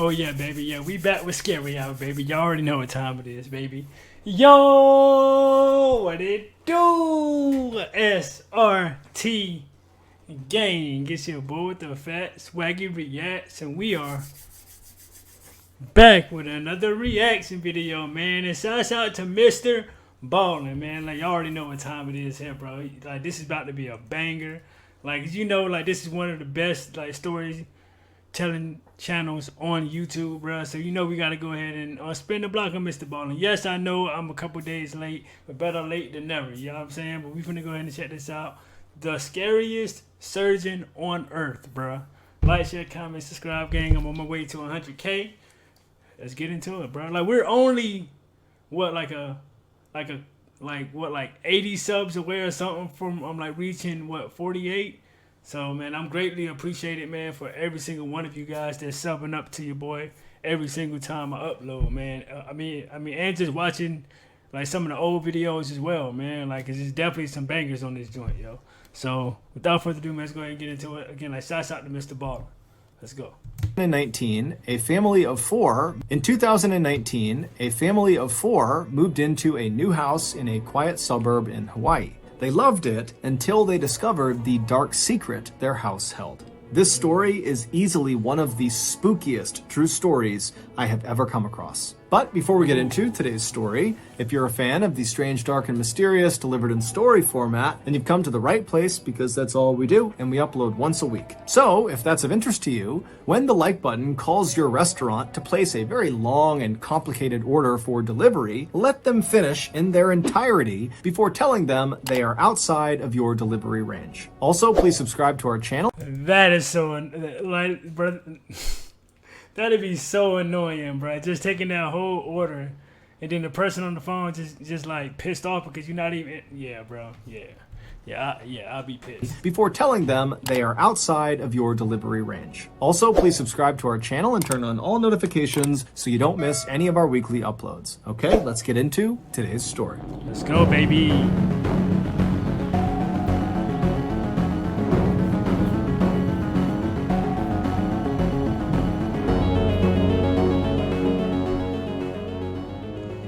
Oh yeah, baby. Yeah, we back with Scary Hour, baby. Y'all already know what time it is, baby. Yo, what it do? SRT gang. It's your boy with the fat SwaggyReacts, and we are back with another reaction video, man. And shouts out to Mr. Ballen, man. Like, y'all already know what time it is here, bro. Like, this is about to be a banger. Like, you know, like, this is one of the best, like, stories telling channels on YouTube, bro. So you know we gotta go ahead and spin the block on Mr. Ballen. Yes, I know I'm a couple days late, but better late than never. You know what I'm saying? But we finna go ahead and check this out. The scariest surgeon on earth, bro. Like, share, comment, subscribe, gang. I'm on my way to 100K. Let's get into it, bro. Like, we're only what like 80 subs away or something from like reaching what 48. So, man, I'm greatly appreciated, man, for every single one of you guys that's subbing up to your boy every single time I upload, man. I mean, and just watching, like, some of the old videos as well, man. Like, 'cause there's definitely some bangers on this joint, yo. So, without further ado, man, let's go ahead and get into it. Again, like, shouts out to Mr. Ballen. Let's go. In 2019, a family of four moved into a new house in a quiet suburb in Hawaii. They loved it until they discovered the dark secret their house held. This story is easily one of the spookiest true stories I have ever come across. But before we get into today's story, if you're a fan of the strange, dark, and mysterious delivered in story format, then you've come to the right place, because that's all we do, and we upload once a week. So, if that's of interest to you, when the like button calls your restaurant to place a very long and complicated order for delivery, let them finish in their entirety before telling them they are outside of your delivery range. Also, please subscribe to our channel. That is so, like, bro. That'd be so annoying, bro. Just taking that whole order, and then the person on the phone just like pissed off because you're not even. Yeah, bro. I'll be pissed. Before telling them they are outside of your delivery range. Also, please subscribe to our channel and turn on all notifications so you don't miss any of our weekly uploads. Okay, let's get into today's story. Let's go, baby.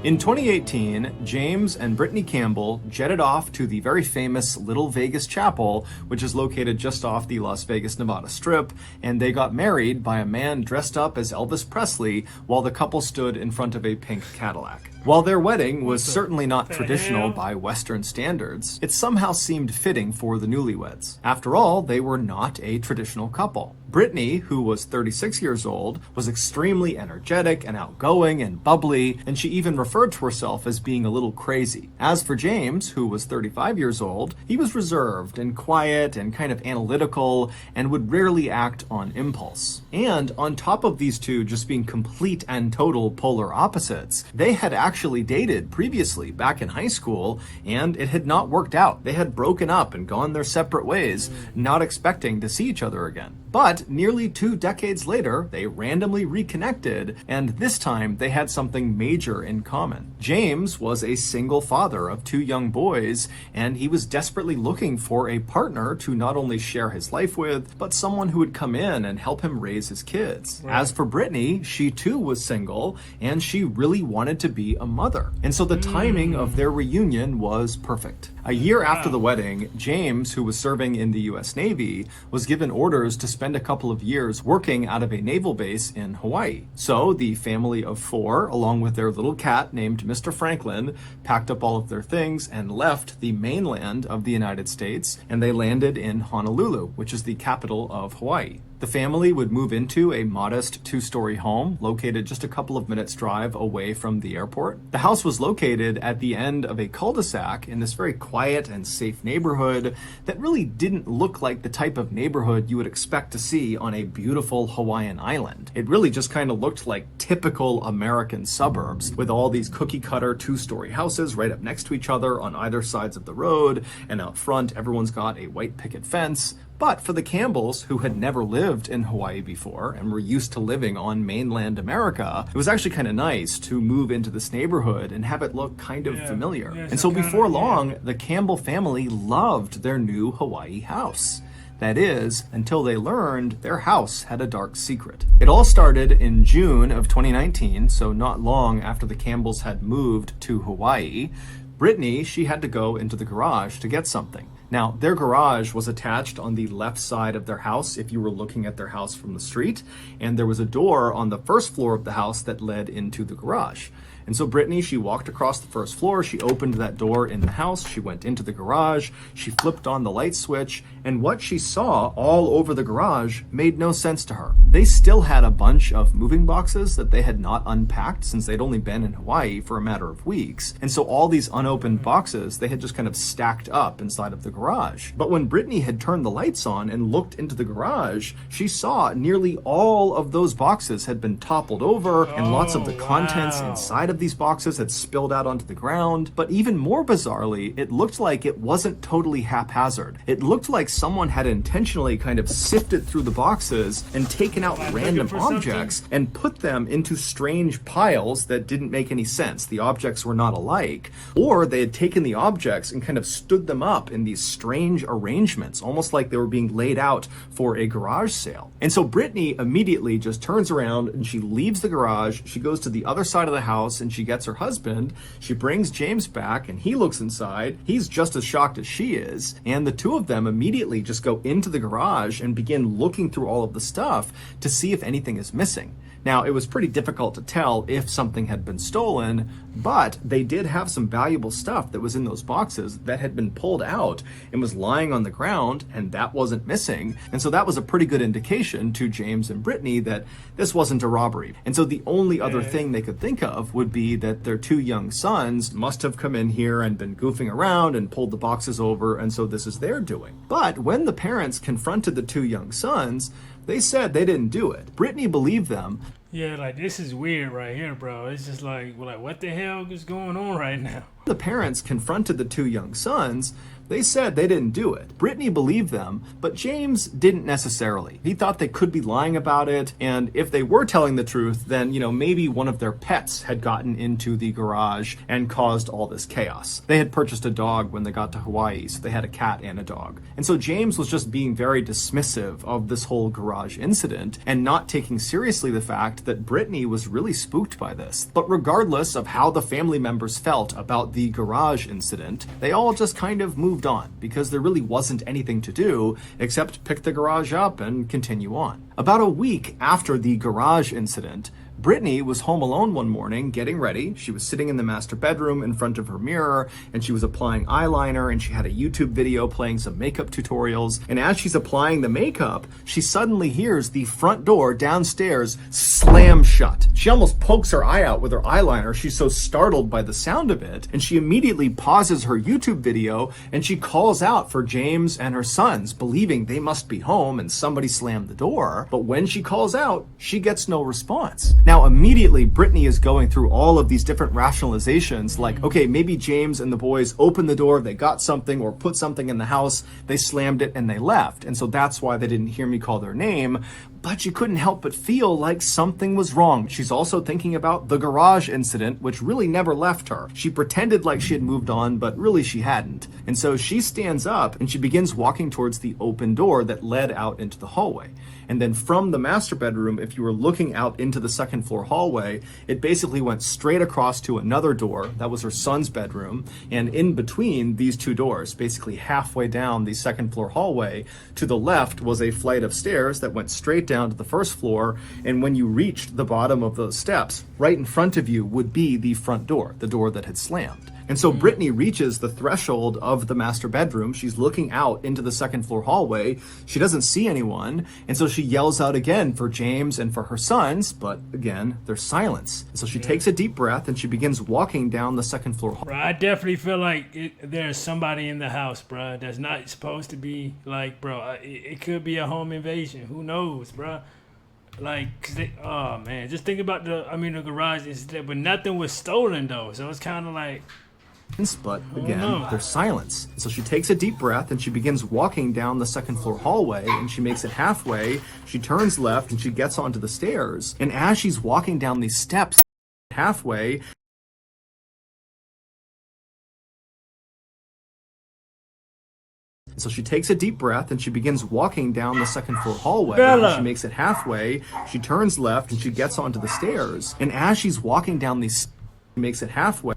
In 2018, James and Brittany Campbell jetted off to the very famous Little Vegas Chapel, which is located just off the Las Vegas, Nevada Strip, and they got married by a man dressed up as Elvis Presley while the couple stood in front of a pink Cadillac. While their wedding was certainly not traditional by Western standards, it somehow seemed fitting for the newlyweds. After all, they were not a traditional couple. Brittany, who was 36 years old, was extremely energetic and outgoing and bubbly, and she even referred to herself as being a little crazy. As for James, who was 35 years old, he was reserved and quiet and kind of analytical and would rarely act on impulse. And on top of these two just being complete and total polar opposites, they had actually dated previously back in high school, and it had not worked out. They had broken up and gone their separate ways, not expecting to see each other again. But nearly 2 decades later, they randomly reconnected, and this time they had something major in common. James was a single father of 2 young boys, and he was desperately looking for a partner to not only share his life with, but someone who would come in and help him raise his kids. Right. As for Brittany, she too was single, and she really wanted to be a mother. And so the timing of their reunion was perfect. A year after the wedding, James, who was serving in the US Navy, was given orders to spend a couple of years working out of a naval base in Hawaii. So the family of 4, along with their little cat named Mr. Franklin, packed up all of their things and left the mainland of the United States, and they landed in Honolulu, which is the capital of Hawaii. The family would move into a modest 2-story home located just a couple of minutes drive away from the airport. The house was located at the end of a cul-de-sac in this very quiet and safe neighborhood that really didn't look like the type of neighborhood you would expect to see on a beautiful Hawaiian island. It really just kind of looked like typical American suburbs with all these cookie-cutter 2-story houses right up next to each other on either sides of the road, and out front everyone's got a white picket fence. But for the Campbells, who had never lived in Hawaii before and were used to living on mainland America, it was actually kind of nice to move into this neighborhood and have it look kind of familiar. And so before long, the Campbell family loved their new Hawaii house. That is, until they learned their house had a dark secret. It all started in June of 2019, so not long after the Campbells had moved to Hawaii. Brittany, she had to go into the garage to get something. Now, their garage was attached on the left side of their house if you were looking at their house from the street, and there was a door on the first floor of the house that led into the garage. And so Brittany, she walked across the first floor, she opened that door in the house, she went into the garage, she flipped on the light switch, and what she saw all over the garage made no sense to her. They still had a bunch of moving boxes that they had not unpacked since they'd only been in Hawaii for a matter of weeks. And so all these unopened boxes, they had just kind of stacked up inside of the garage. But when Brittany had turned the lights on and looked into the garage, she saw nearly all of those boxes had been toppled over, and lots of the contents inside of these boxes had spilled out onto the ground. But even more bizarrely, it looked like it wasn't totally haphazard. It looked like someone had intentionally kind of sifted through the boxes and taken out random objects and put them into strange piles that didn't make any sense. The objects were not alike. Or they had taken the objects and kind of stood them up in these strange arrangements, almost like they were being laid out for a garage sale. And so Brittany immediately just turns around and she leaves the garage, she goes to the other side of the house and she gets her husband, she brings James back and he looks inside, he's just as shocked as she is, and the two of them immediately just go into the garage and begin looking through all of the stuff to see if anything is missing. Now, it was pretty difficult to tell if something had been stolen, but they did have some valuable stuff that was in those boxes that had been pulled out and was lying on the ground, and that wasn't missing. And so that was a pretty good indication to James and Brittany that this wasn't a robbery. And so the only other thing they could think of would be that their two young sons must have come in here and been goofing around and pulled the boxes over, and so this is their doing. But when the parents confronted the two young sons, they said they didn't do it. Brittany believed them. Yeah, like, this is weird right here, bro. It's just like, what the hell is going on right now? The parents confronted the two young sons. They said they didn't do it. Brittany believed them, but James didn't necessarily. He thought they could be lying about it, and if they were telling the truth, then, maybe one of their pets had gotten into the garage and caused all this chaos. They had purchased a dog when they got to Hawaii, so they had a cat and a dog. And so James was just being very dismissive of this whole garage incident and not taking seriously the fact that Brittany was really spooked by this. But regardless of how the family members felt about the garage incident, they all just kind of moved on because there really wasn't anything to do except pick the garage up and continue on. About a week after the garage incident, Brittany was home alone one morning getting ready. She was sitting in the master bedroom in front of her mirror and she was applying eyeliner, and she had a YouTube video playing some makeup tutorials. And as she's applying the makeup, she suddenly hears the front door downstairs slam shut. She almost pokes her eye out with her eyeliner. She's so startled by the sound of it. And she immediately pauses her YouTube video and she calls out for James and her sons, believing they must be home and somebody slammed the door. But when she calls out, she gets no response. Now, immediately, Brittany is going through all of these different rationalizations like, okay, maybe James and the boys opened the door, they got something or put something in the house, they slammed it and they left. And so that's why they didn't hear me call their name. But she couldn't help but feel like something was wrong. She's also thinking about the garage incident, which really never left her. She pretended like she had moved on, but really she hadn't. And so she stands up and she begins walking towards the open door that led out into the hallway. And then from the master bedroom, if you were looking out into the second floor hallway, it basically went straight across to another door. That was her son's bedroom. And in between these two doors, basically halfway down the second floor hallway, to the left was a flight of stairs that went straight down to the first floor. And when you reached the bottom of those steps, right in front of you would be the front door, the door that had slammed. And so Brittany reaches the threshold of the master bedroom. She's looking out into the second floor hallway. She doesn't see anyone. And so she yells out again for James and for her sons. But again, there's silence. So she takes a deep breath and she begins walking down the second floor hallway. Bro, I definitely feel like there's somebody in the house, bro, that's not supposed to be, like, bro, it could be a home invasion. Who knows, bro? Like, cause oh man, just think about the garage incident, but nothing was stolen though. So it's kind of like, but again, there's silence. So she takes a deep breath and she begins walking down the second floor hallway, and she makes it halfway. She turns left and she gets onto the stairs. And as she's walking down these steps halfway, So she takes a deep breath and she begins walking down the second floor hallway. Bella. She makes it halfway, she turns left and she gets onto the stairs. And as she's walking down these makes it halfway.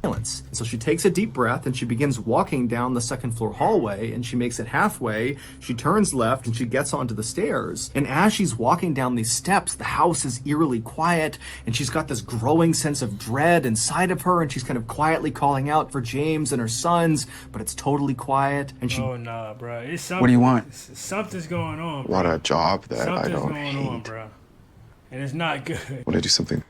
So she takes a deep breath and she begins walking down the second floor hallway, and she makes it halfway, she turns left and she gets onto the stairs. And as she's walking down these steps, the house is eerily quiet, and she's got this growing sense of dread inside of her, and she's kind of quietly calling out for James and her sons, but it's totally quiet. And she Oh nah, bro. It's something. What do you want? Something's going on, bro. Want a job that I Something's don't going on, hate? bro. And it's not good. Want to do something?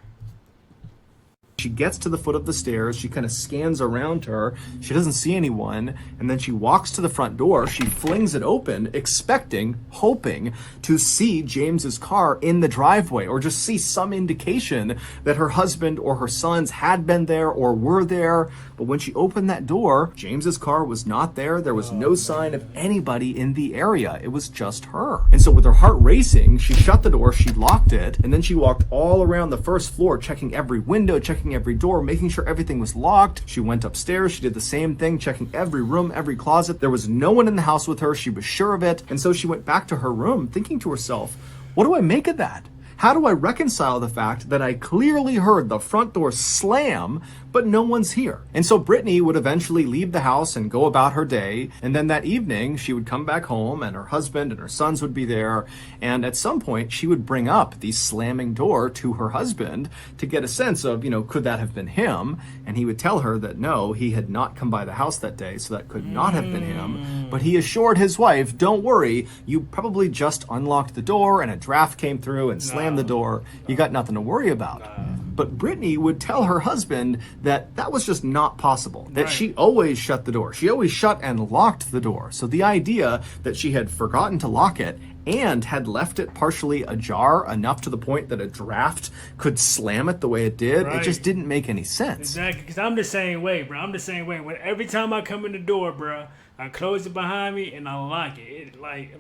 She gets to the foot of the stairs, she kind of scans around her, she doesn't see anyone, and then she walks to the front door, she flings it open, expecting, hoping to see James's car in the driveway, or just see some indication that her husband or her sons had been there or were there. But when she opened that door, James's car was not there. There was no sign of anybody in the area. It was just her. And so with her heart racing, she shut the door, she locked it, and then she walked all around the first floor, checking every window, checking every door, making sure everything was locked. She went upstairs, she did the same thing, checking every room, every closet. There was no one in the house with her, she was sure of it. And so she went back to her room thinking to herself, what do I make of that? How do I reconcile the fact that I clearly heard the front door slam, but no one's here? And so Brittany would eventually leave the house and go about her day. And then that evening, she would come back home and her husband and her sons would be there. And at some point, she would bring up the slamming door to her husband to get a sense of, could that have been him? And he would tell her that no, he had not come by the house that day, so that could not have been him. But he assured his wife, don't worry, you probably just unlocked the door and a draft came through and slammed the door. You got nothing to worry about. But Brittany would tell her husband that that was just not possible, that she always shut the door. She always shut and locked the door. So the idea that she had forgotten to lock it and had left it partially ajar enough to the point that a draft could slam it the way it did, it just didn't make any sense. Exactly, because I'm the same way, bro. I'm the same way. When every time I come in the door, bro, I close it behind me and I lock it. Like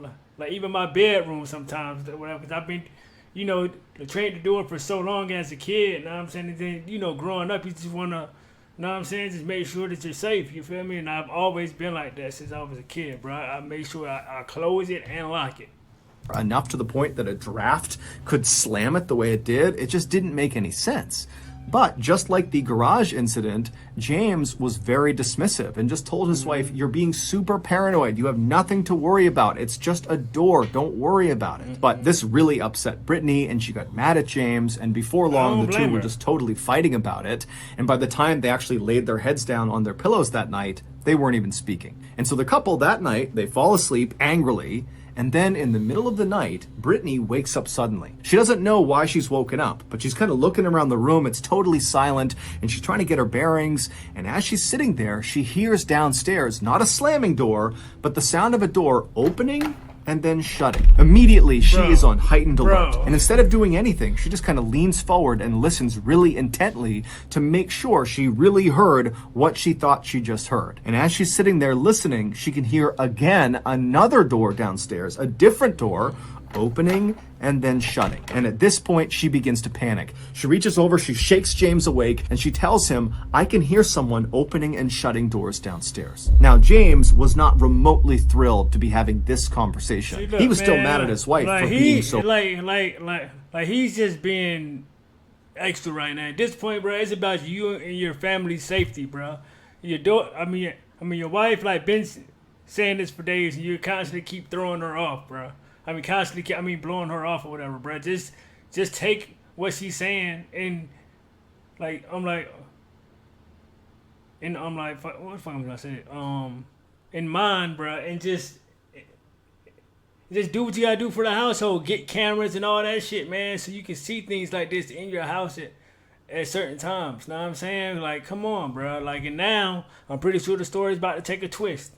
even my bedroom sometimes, whatever. Because I've been, trained to do it for so long as a kid. You know what I'm saying? And then, growing up, you just want to, you know what I'm saying? Just make sure that you're safe. You feel me? And I've always been like that since I was a kid, bro. I make sure I close it and lock it. Enough to the point that a draft could slam it the way it did, it just didn't make any sense. But just like the garage incident, James was very dismissive and just told his wife, you're being super paranoid. You have nothing to worry about. It's just a door. Don't worry about it. But this really upset Brittany and she got mad at James. And before long, the two were just totally fighting about it. And by the time they actually laid their heads down on their pillows that night, they weren't even speaking. And so the couple that night, they fall asleep angrily. And then in the middle of the night, Brittany wakes up suddenly. She doesn't know why she's woken up, but she's kind of looking around the room. It's totally silent, and she's trying to get her bearings. And as she's sitting there, she hears downstairs, not a slamming door, but the sound of a door opening and then shutting. Immediately, she is on heightened alert. And instead of doing anything, she just kind of leans forward and listens really intently to make sure she really heard what she thought she just heard. And as she's sitting there listening, she can hear again another door downstairs, a different door, opening and then shutting. And at this point, she begins to panic. She reaches over, she shakes James awake, and she tells him, I can hear someone opening and shutting doors downstairs. Now, James was not remotely thrilled to be having this conversation. See, look, he was still man, mad at his wife like for being so... Like he's just being extra right now. At this point, bro, it's about you and your family's safety, bro. Your wife, been saying this for days, and you constantly keep throwing her off, bro. Blowing her off or whatever, bro. Just take what she's saying and what the fuck am I saying? In mind, bro, and just do what you gotta do for the household. Get cameras and all that shit, man, so you can see things like this in your house at certain times. Know what I'm saying? Like, come on, bro. And now I'm pretty sure the story's about to take a twist.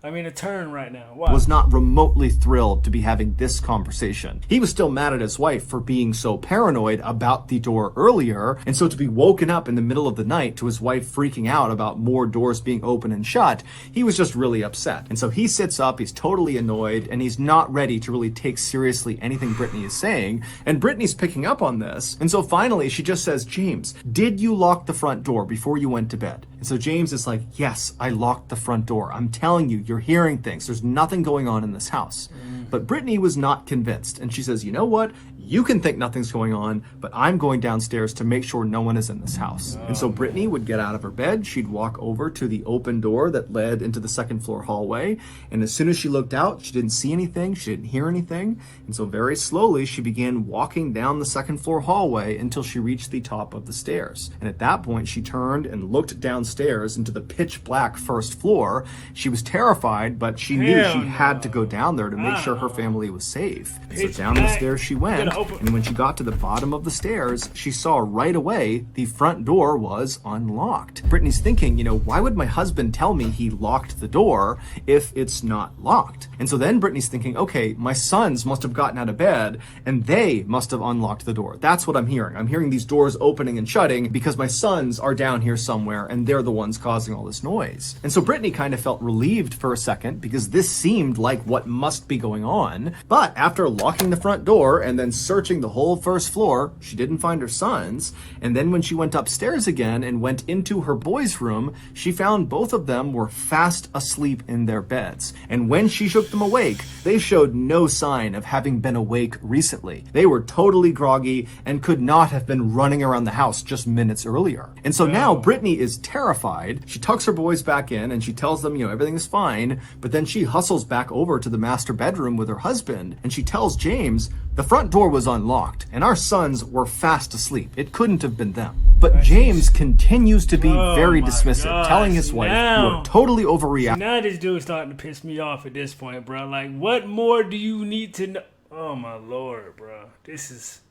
A turn right now. Why? Was not remotely thrilled to be having this conversation. He was still mad at his wife for being so paranoid about the door earlier, and so to be woken up in the middle of the night to his wife freaking out about more doors being open and shut, he was just really upset. And so he sits up, he's totally annoyed, and he's not ready to really take seriously anything Brittany is saying, and Brittany's picking up on this. And so finally she just says, James, did you lock the front door before you went to bed? And so James is like, yes, I locked the front door. I'm telling you, you're hearing things. There's nothing going on in this house. But Brittany was not convinced. And she says, you know what? You can think nothing's going on, but I'm going downstairs to make sure no one is in this house. And so Brittany would get out of her bed. She'd walk over to the open door that led into the second floor hallway. And as soon as she looked out, she didn't see anything. She didn't hear anything. And so very slowly, she began walking down the second floor hallway until she reached the top of the stairs. And at that point, she turned and looked downstairs into the pitch black first floor. She was terrified, but she knew she had to go down there to make sure her family was safe. So down the stairs she went. And when she got to the bottom of the stairs, she saw right away the front door was unlocked. Brittany's thinking, you know, why would my husband tell me he locked the door if it's not locked? And so then Brittany's thinking, okay, my sons must have gotten out of bed and they must have unlocked the door. That's what I'm hearing. I'm hearing these doors opening and shutting because my sons are down here somewhere and they're the ones causing all this noise. And so Brittany kind of felt relieved for a second because this seemed like what must be going on. But after locking the front door and then searching the whole first floor, she didn't find her sons. And then when she went upstairs again and went into her boys' room, she found both of them were fast asleep in their beds. And when she shook them awake, they showed no sign of having been awake recently. They were totally groggy and could not have been running around the house just minutes earlier. And so now Brittany is terrified. She tucks her boys back in and she tells them, you know, everything is fine. But then she hustles back over to the master bedroom with her husband and she tells James, the front door was unlocked and our sons were fast asleep. It couldn't have been them. But James continues to be very dismissive, telling his wife, you are totally overreacting. Now this dude's starting to piss me off at this point, bro. Like, what more do you need to know? Oh my Lord, bro. This is...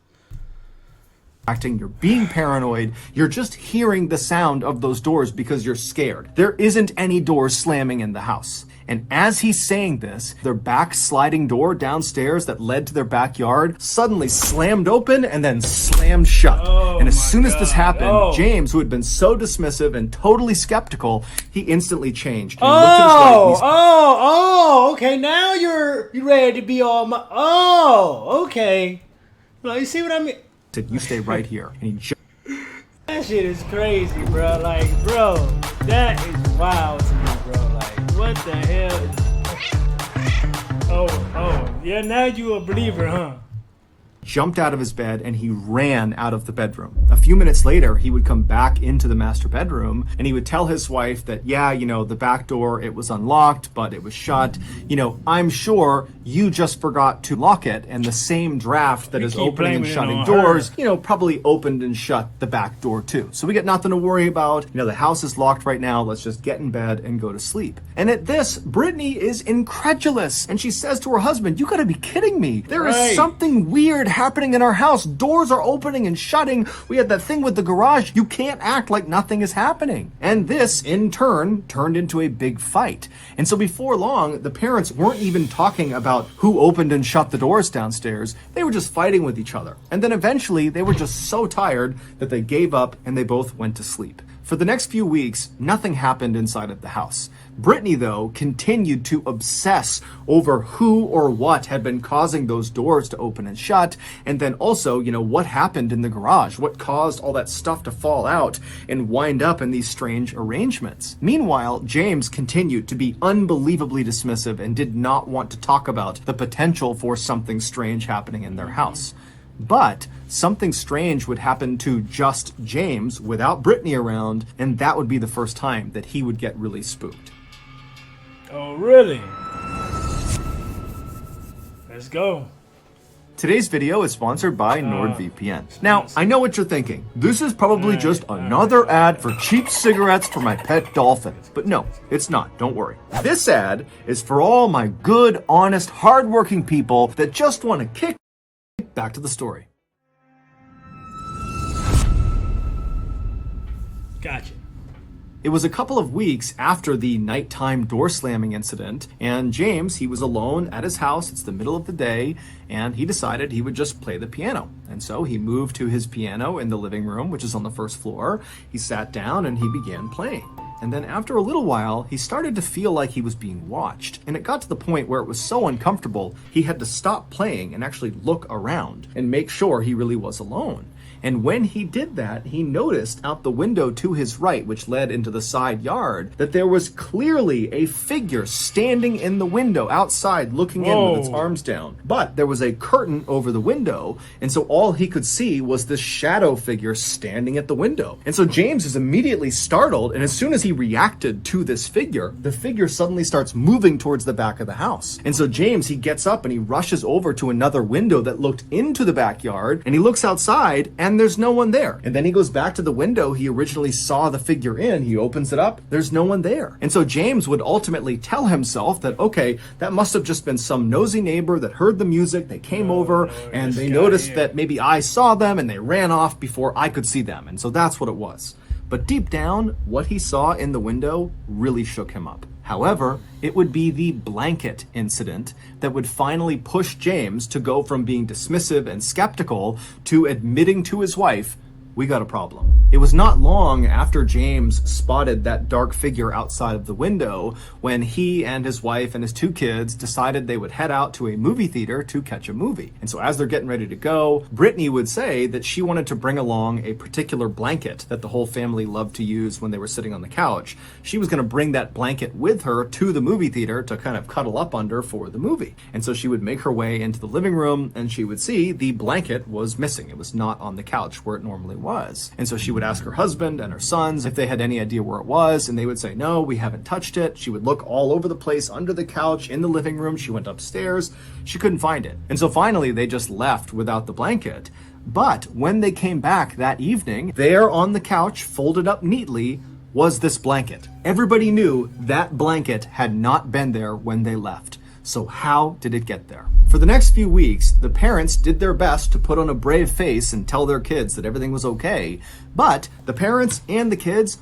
You're being paranoid. You're just hearing the sound of those doors because you're scared. There isn't any doors slamming in the house. And as he's saying this, their back sliding door downstairs that led to their backyard suddenly slammed open and then slammed shut. And as soon as this happened, James, who had been so dismissive and totally skeptical, he instantly changed. He looked at his wife, okay. Now you're ready to be all my... okay. Well, you see what I mean? said, you stay right here. And he that shit is crazy, bro. Like, bro, that is wild to me, bro. Like, what the hell is... yeah, now you a believer, huh? jumped out of his bed and he ran out of the bedroom. A few minutes later, he would come back into the master bedroom and he would tell his wife that, yeah, you know, the back door, it was unlocked, but it was shut. You know, I'm sure you just forgot to lock it, and the same draft that is opening and shutting doors, you know, probably opened and shut the back door too. So we got nothing to worry about. You know, the house is locked right now. Let's just get in bed and go to sleep. And at this, Brittany is incredulous and she says to her husband, you gotta be kidding me. There is something weird happening in our house. Doors are opening and shutting. We had that thing with the garage. You can't act like nothing is happening. And this, in turn, turned into a big fight. And so before long, the parents weren't even talking about who opened and shut the doors downstairs. They were just fighting with each other. And then eventually, they were just so tired that they gave up and they both went to sleep. For the next few weeks, nothing happened inside of the house. Brittany, though, continued to obsess over who or what had been causing those doors to open and shut, and then also, you know, what happened in the garage, what caused all that stuff to fall out and wind up in these strange arrangements. Meanwhile, James continued to be unbelievably dismissive and did not want to talk about the potential for something strange happening in their house. But something strange would happen to just James without Brittany around, and that would be the first time that he would get really spooked. Oh, really? Let's go. Today's video is sponsored by NordVPN. Now, I know what you're thinking. This is probably just another ad for cheap cigarettes for my pet dolphin. But no, it's not. Don't worry. This ad is for all my good, honest, hardworking people that just want to kick back to the story. Gotcha. It was a couple of weeks after the nighttime door slamming incident, and James, he was alone at his house. It's the middle of the day, and he decided he would just play the piano. And so he moved to his piano in the living room, which is on the first floor. He sat down and he began playing. And then after a little while, he started to feel like he was being watched. And it got to the point where it was so uncomfortable, he had to stop playing and actually look around and make sure he really was alone. And when he did that, he noticed out the window to his right, which led into the side yard, that there was clearly a figure standing in the window outside looking in with its arms down. But there was a curtain over the window, and so all he could see was this shadow figure standing at the window. And so James is immediately startled, and as soon as he reacted to this figure, the figure suddenly starts moving towards the back of the house. And so James, he gets up and he rushes over to another window that looked into the backyard, and he looks outside and there's no one there. And then he goes back to the window he originally saw the figure in, he opens it up, there's no one there. And so James would ultimately tell himself that, okay, that must have just been some nosy neighbor that heard the music, they came over and they noticed that maybe I saw them and they ran off before I could see them. And so that's what it was. But deep down, what he saw in the window really shook him up. However, it would be the blanket incident that would finally push James to go from being dismissive and skeptical to admitting to his wife, we got a problem. It was not long after James spotted that dark figure outside of the window when he and his wife and his 2 kids decided they would head out to a movie theater to catch a movie. And so as they're getting ready to go, Brittany would say that she wanted to bring along a particular blanket that the whole family loved to use when they were sitting on the couch. She was going to bring that blanket with her to the movie theater to kind of cuddle up under for the movie. And so she would make her way into the living room and she would see the blanket was missing. It was not on the couch where it normally was. And so she would ask her husband and her sons if they had any idea where it was, and they would say, no, we haven't touched it. She would look all over the place, under the couch, in the living room. She went upstairs. She couldn't find it. And so finally they just left without the blanket. But when they came back that evening, there on the couch, folded up neatly, was this blanket. Everybody knew that blanket had not been there when they left. So how did it get there? For the next few weeks, the parents did their best to put on a brave face and tell their kids that everything was okay, but the parents and the kids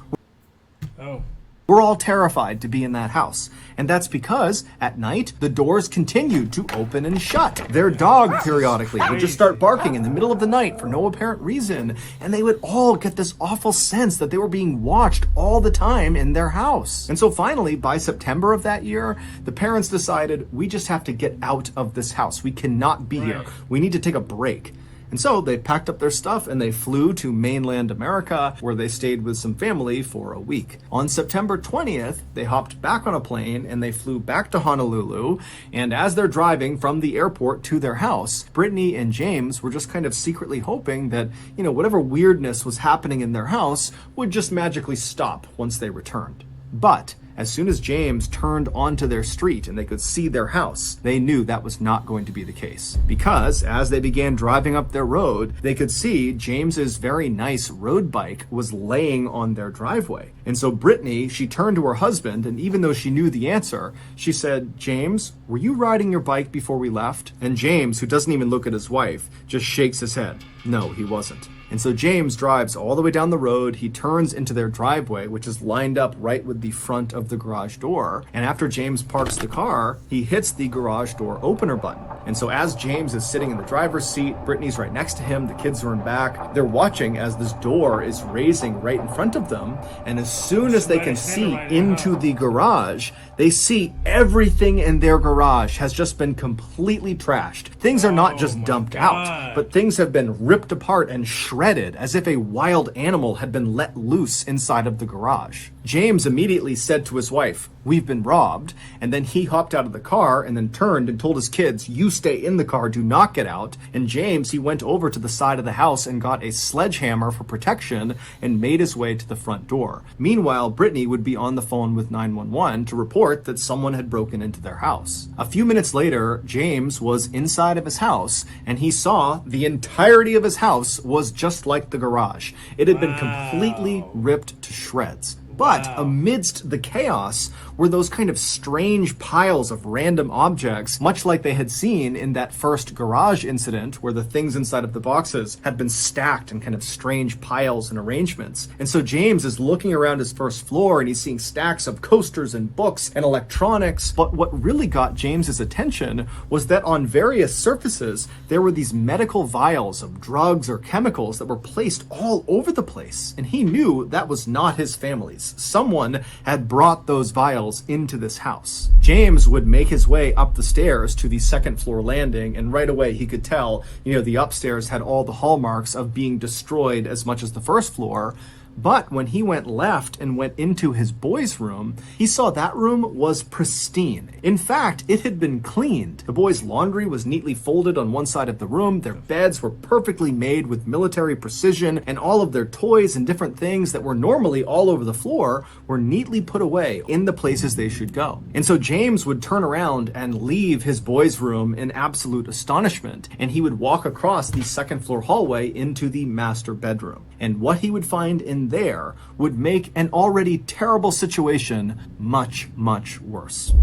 were all terrified to be in that house. And that's because at night, the doors continued to open and shut. Their dog periodically would just start barking in the middle of the night for no apparent reason. And they would all get this awful sense that they were being watched all the time in their house. And so finally, by September of that year, the parents decided, we just have to get out of this house. We cannot be here. We need to take a break. And so they packed up their stuff and they flew to mainland America, where they stayed with some family for a week. On September 20th, they hopped back on a plane and they flew back to Honolulu. And as they're driving from the airport to their house, Brittany and James were just kind of secretly hoping that, whatever weirdness was happening in their house would just magically stop once they returned. But as soon as James turned onto their street and they could see their house, they knew that was not going to be the case. Because as they began driving up their road, they could see James's very nice road bike was laying on their driveway. And so Brittany, she turned to her husband, and even though she knew the answer, she said, James, were you riding your bike before we left? And James, who doesn't even look at his wife, just shakes his head. No, he wasn't. And so James drives all the way down the road. He turns into their driveway, which is lined up right with the front of the garage door. And after James parks the car, he hits the garage door opener button. And so as James is sitting in the driver's seat, Brittany's right next to him, the kids are in back. They're watching as this door is raising right in front of them. And as soon as they can see into the garage, they see everything in their garage has just been completely trashed. Things are not just dumped out, but things have been ripped apart and shredded as if a wild animal had been let loose inside of the garage. James immediately said to his wife, we've been robbed. And then he hopped out of the car and then turned and told his kids, you stay in the car, do not get out. And James, he went over to the side of the house and got a sledgehammer for protection and made his way to the front door. Meanwhile, Brittany would be on the phone with 911 to report that someone had broken into their house. A few minutes later, James was inside of his house and he saw the entirety of his house was just like the garage. It had been completely ripped to shreds. But amidst the chaos were those kind of strange piles of random objects, much like they had seen in that first garage incident where the things inside of the boxes had been stacked in kind of strange piles and arrangements. And so James is looking around his first floor and he's seeing stacks of coasters and books and electronics. But what really got James's attention was that on various surfaces, there were these medical vials of drugs or chemicals that were placed all over the place. And he knew that was not his family's. Someone had brought those vials Trials into this house. James would make his way up the stairs to the second floor landing, and right away he could tell, the upstairs had all the hallmarks of being destroyed as much as the first floor. But when he went left and went into his boys' room, he saw that room was pristine. In fact, it had been cleaned. The boys' laundry was neatly folded on one side of the room, their beds were perfectly made with military precision, and all of their toys and different things that were normally all over the floor were neatly put away in the places they should go. And so James would turn around and leave his boys' room in absolute astonishment, and he would walk across the second floor hallway into the master bedroom. And what he would find in there would make an already terrible situation much, much worse.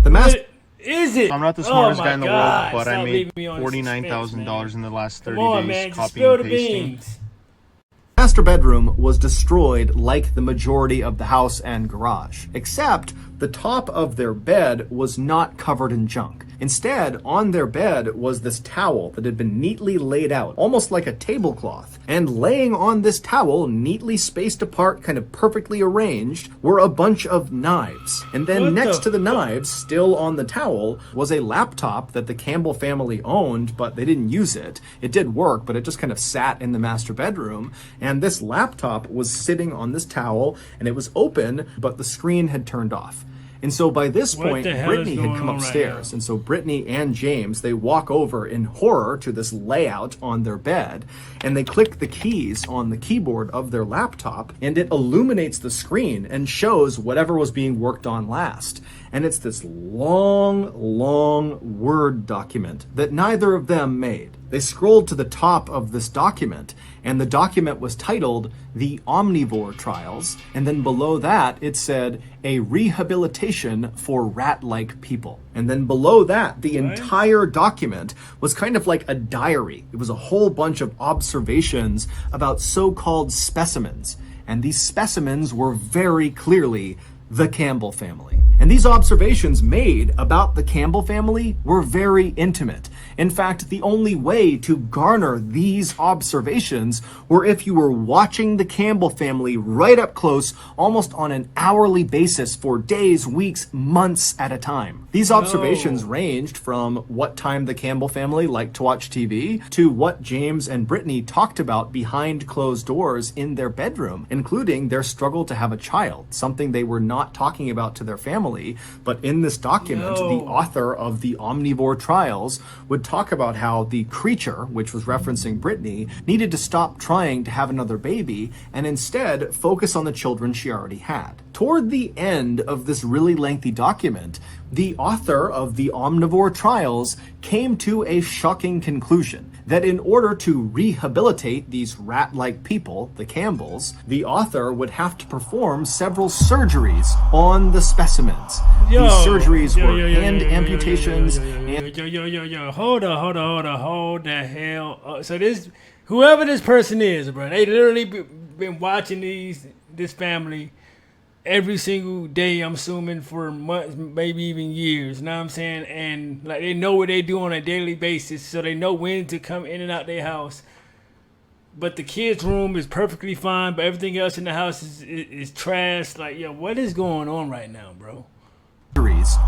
Is it? I'm not the smartest guy in the world, but Stop I made $49,000 in the last 30 Come on, days man. Just copying spill and the pasting. beans. The master bedroom was destroyed like the majority of the house and garage, except the top of their bed was not covered in junk. Instead, on their bed was this towel that had been neatly laid out, almost like a tablecloth. And laying on this towel, neatly spaced apart, kind of perfectly arranged, were a bunch of knives. And then next to the knives, still on the towel, was a laptop that the Campbell family owned, but they didn't use it. It did work, but it just kind of sat in the master bedroom. And this laptop was sitting on this towel, and it was open, but the screen had turned off. And so by this point, Brittany had come upstairs. And so Brittany and James, they walk over in horror to this layout on their bed, and they click the keys on the keyboard of their laptop, and it illuminates the screen and shows whatever was being worked on last. And it's this long, long Word document that neither of them made. They scrolled to the top of this document, and the document was titled The Omnivore Trials, and then below that it said, A Rehabilitation for Rat-like People. And then below that, the entire document was kind of like a diary. It was a whole bunch of observations about so-called specimens, and these specimens were very clearly the Campbell family. And these observations made about the Campbell family were very intimate. In fact, the only way to garner these observations were if you were watching the Campbell family right up close, almost on an hourly basis for days, weeks, months at a time. These observations ranged from what time the Campbell family liked to watch TV to what James and Brittany talked about behind closed doors in their bedroom, including their struggle to have a child, something they were not talking about to their family. But in this document, the author of the Omnivore Trials would talk about how the creature, which was referencing Brittany, needed to stop trying to have another baby and instead focus on the children she already had. Toward the end of this really lengthy document, the author of the Omnivore Trials came to a shocking conclusion that in order to rehabilitate these rat-like people, the Campbells, the author would have to perform several surgeries on the specimens. These surgeries were hand amputations. Hold the hell up. So this, whoever this person is, bro, they literally been watching this family every single day, I'm assuming, for months, maybe even years, you know what I'm saying? And like they know what they do on a daily basis, so they know when to come in and out their house. But the kids' room is perfectly fine, but everything else in the house is trash. Like, yo, what is going on right now, bro?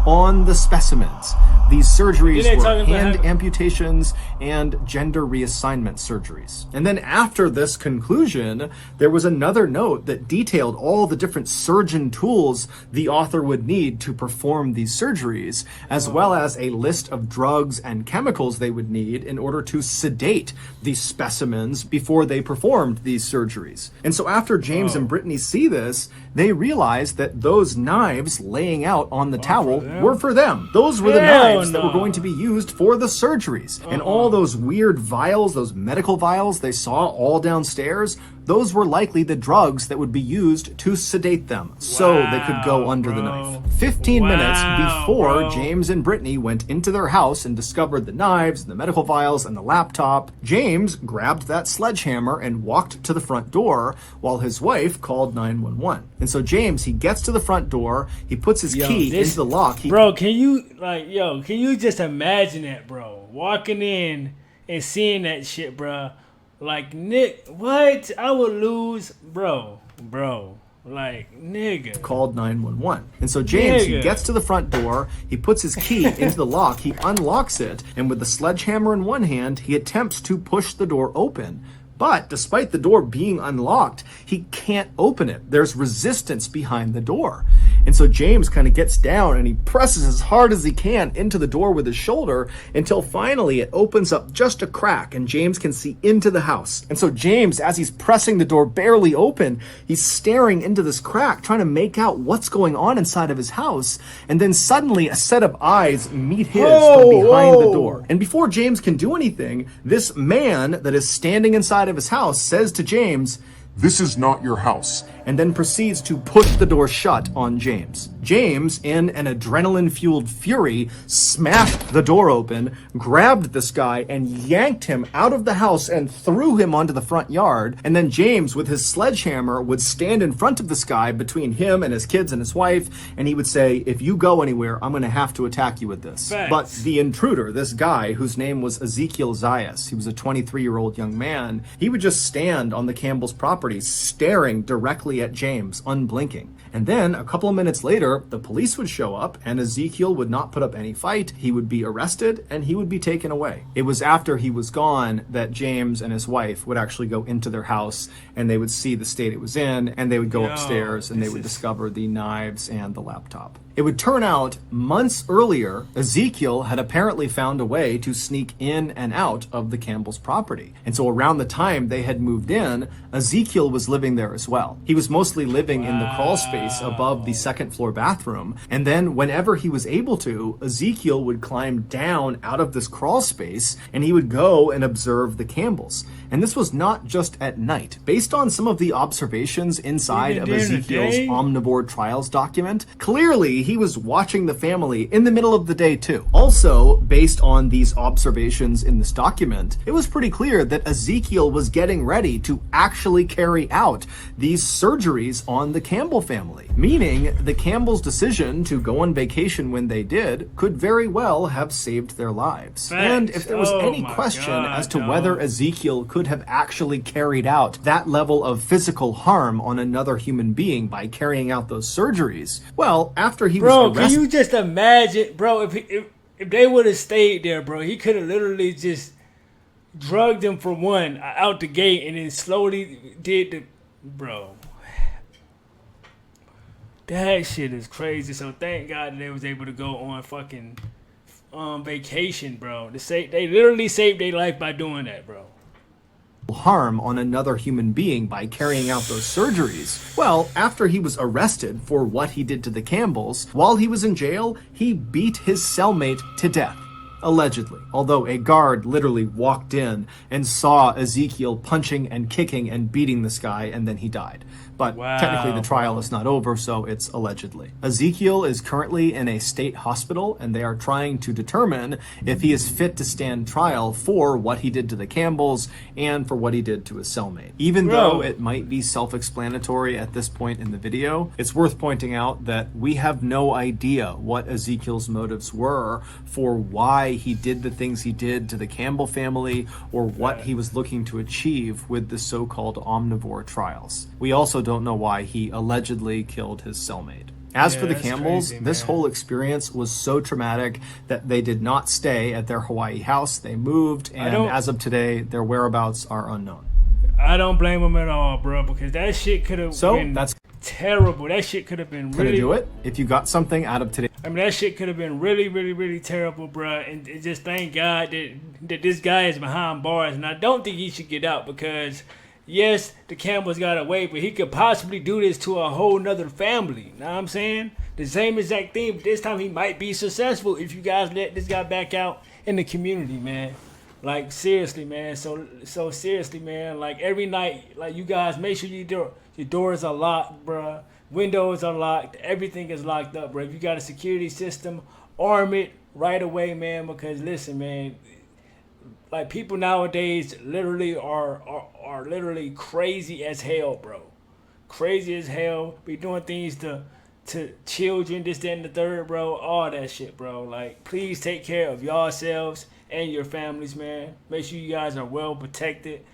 On the specimens. These surgeries were hand amputations and gender reassignment surgeries. And then after this conclusion, there was another note that detailed all the different surgeon tools the author would need to perform these surgeries, as well as a list of drugs and chemicals they would need in order to sedate these specimens before they performed these surgeries. And so after James and Brittany see this, they realize that those knives laying out on the towel were for them. Those were the knives that were going to be used for the surgeries. And all those weird vials, those medical vials they saw all downstairs, those were likely the drugs that would be used to sedate them so they could go under the knife. 15 minutes before James and Brittany went into their house and discovered the knives, the medical vials, and the laptop, James grabbed that sledgehammer and walked to the front door while his wife called 911. And so James, he gets to the front door, he puts his key into the lock. Bro, can you just imagine that, bro? Walking in and seeing that shit, bro. Like, Nick, what? I would lose, bro. Like, nigga. Called 911. And so James, he Nigga. gets to the front door, he puts his key into the lock, he unlocks it, and with the sledgehammer in one hand, he attempts to push the door open. But despite the door being unlocked, he can't open it. There's resistance behind the door. And so James kind of gets down and he presses as hard as he can into the door with his shoulder until finally it opens up just a crack and James can see into the house. And so James, as he's pressing the door barely open, he's staring into this crack, trying to make out what's going on inside of his house. And then suddenly a set of eyes meet his from behind the door. And before James can do anything, this man that is standing inside of his house says to James, "This is not your house." And then proceeds to push the door shut on James. James, in an adrenaline-fueled fury, smashed the door open, grabbed this guy, and yanked him out of the house and threw him onto the front yard. And then James, with his sledgehammer, would stand in front of this guy between him and his kids and his wife, and he would say, "If you go anywhere, I'm going to have to attack you with this." Facts. But the intruder, this guy, whose name was Ezekiel Zayas, he was a 23-year-old young man, he would just stand on the Campbell's property, staring directly at James, unblinking. And then a couple of minutes later, the police would show up and Ezekiel would not put up any fight. He would be arrested and he would be taken away. It was after he was gone that James and his wife would actually go into their house and they would see the state it was in, and they would go upstairs and they would discover the knives and the laptop. It would turn out months earlier, Ezekiel had apparently found a way to sneak in and out of the Campbell's property. And so around the time they had moved in, Ezekiel was living there as well. He was mostly living in the crawl space above the second floor bathroom. And then whenever he was able to, Ezekiel would climb down out of this crawl space and he would go and observe the Campbells. And this was not just at night. Based on some of the observations inside of Ezekiel's Omnivore Trials document, clearly he was watching the family in the middle of the day too. Also, based on these observations in this document, it was pretty clear that Ezekiel was getting ready to actually carry out these surgeries on the Campbell family, meaning the Campbell's decision to go on vacation when they did could very well have saved their lives. Facts. And if there was any question as to whether Ezekiel could have actually carried out that level of physical harm on another human being by carrying out those surgeries, well, after he was Can arrested... you just imagine, bro, if they would have stayed there, bro, he could have literally just drugged them for one out the gate and then slowly did the... Bro. That shit is crazy. So thank God that they was able to go on fucking vacation, bro. They literally saved their life by doing that, bro. Harm on another human being by carrying out those surgeries. Well, after he was arrested for what he did to the Campbells, while he was in jail, he beat his cellmate to death. Allegedly, although a guard literally walked in and saw Ezekiel punching and kicking and beating this guy, and then he died. But technically the trial is not over, so it's allegedly. Ezekiel is currently in a state hospital, and they are trying to determine if he is fit to stand trial for what he did to the Campbells and for what he did to his cellmate. Even though it might be self-explanatory at this point in the video, it's worth pointing out that we have no idea what Ezekiel's motives were for why he did the things he did to the Campbell family, or what he was looking to achieve with the so-called Omnivore Trials. We also don't know why he allegedly killed his cellmate. As for the Campbells, this whole experience was so traumatic that they did not stay at their Hawaii house. They moved, and as of today, their whereabouts are unknown. I don't blame them at all, bro, because that shit could have been terrible. That shit could have been really... Could do it if you got something out of today. I mean, that shit could have been really, really, really terrible, bro. And just thank God that this guy is behind bars. And I don't think he should get out because, yes, the Campbells got away, but he could possibly do this to a whole nother family. Know what I'm saying? The same exact thing, but this time he might be successful if you guys let this guy back out in the community, man. Like, seriously, man. So seriously, man. Like, every night, like, you guys make sure your doors are locked, bro. Windows are locked. Everything is locked up, bro. If you got a security system, arm it right away, man. Because listen, man, like people nowadays literally are literally crazy as hell, bro. Crazy as hell. Be doing things to children, this, that, and the third, bro. All that shit, bro. Like, please take care of yourselves and your families, man. Make sure you guys are well protected.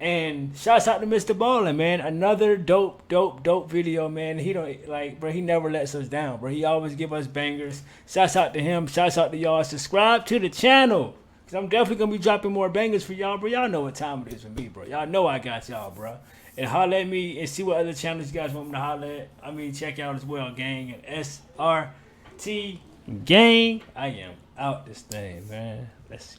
And shouts out to Mr. Ballen, man. Another dope video, man. He don't like, bro. He never lets us down, bro. He always give us bangers. Shouts out to him. Shouts out to y'all. Subscribe to the channel, cause I'm definitely gonna be dropping more bangers for y'all, bro. Y'all know what time it is with me, bro. Y'all know I got y'all, bro. And holler at me and see what other channels you guys want me to holler at. I mean, check out as well, gang. And SRT gang. I am out this thing, man. Let's